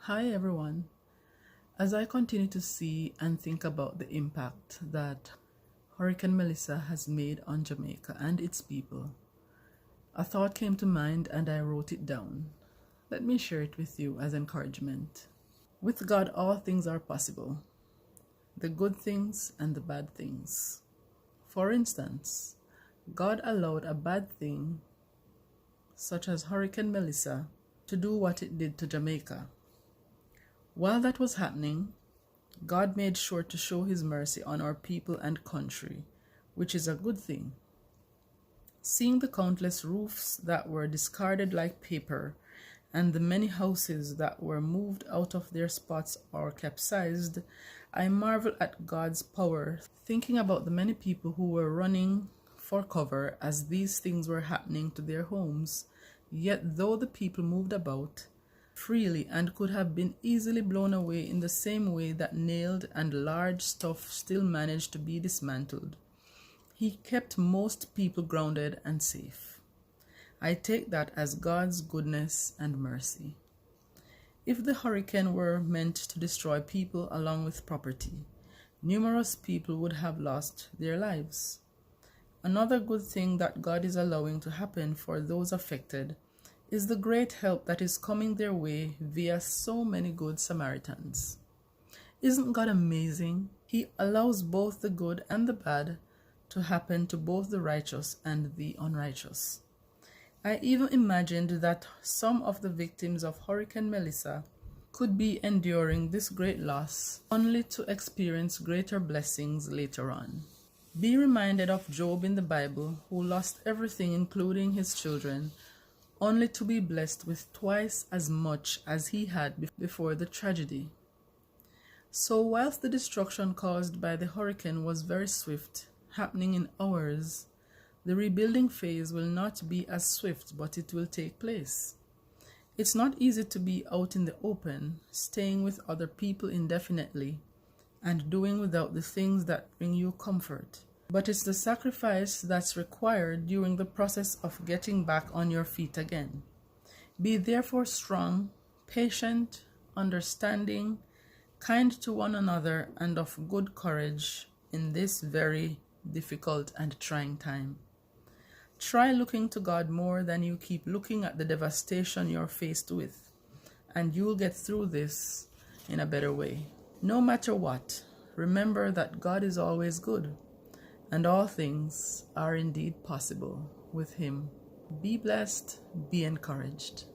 Hi everyone. As I continue to see and think about the impact that Hurricane Melissa has made on Jamaica and its people, a thought came to mind and I wrote it down. Let me share it with you as encouragement. With God, all things are possible, the good things and the bad things. For instance, God allowed a bad thing, such as Hurricane Melissa, to do what it did to Jamaica. While that was happening, God made sure to show His mercy on our people and country, which is a good thing. Seeing the countless roofs that were discarded like paper and the many houses that were moved out of their spots or capsized, I marvel at God's power, thinking about the many people who were running for cover as these things were happening to their homes. Yet though the people moved about freely and could have been easily blown away in the same way that nailed and large stuff still managed to be dismantled, He kept most people grounded and safe. I take that as God's goodness and mercy. If the hurricane were meant to destroy people along with property, numerous people would have lost their lives. Another good thing that God is allowing to happen for those affected is the great help that is coming their way via so many good Samaritans. Isn't God amazing? He allows both the good and the bad to happen to both the righteous and the unrighteous. I even imagined that some of the victims of Hurricane Melissa could be enduring this great loss only to experience greater blessings later on. Be reminded of Job in the Bible, who lost everything including his children, only to be blessed with twice as much as he had before the tragedy. So whilst the destruction caused by the hurricane was very swift, happening in hours, the rebuilding phase will not be as swift, but it will take place. It's not easy to be out in the open, staying with other people indefinitely, and doing without the things that bring you comfort. But it's the sacrifice that's required during the process of getting back on your feet again. Be therefore strong, patient, understanding, kind to one another, and of good courage in this very difficult and trying time. Try looking to God more than you keep looking at the devastation you're faced with, and you'll get through this in a better way. No matter what, remember that God is always good, and all things are indeed possible with Him. Be blessed, be encouraged.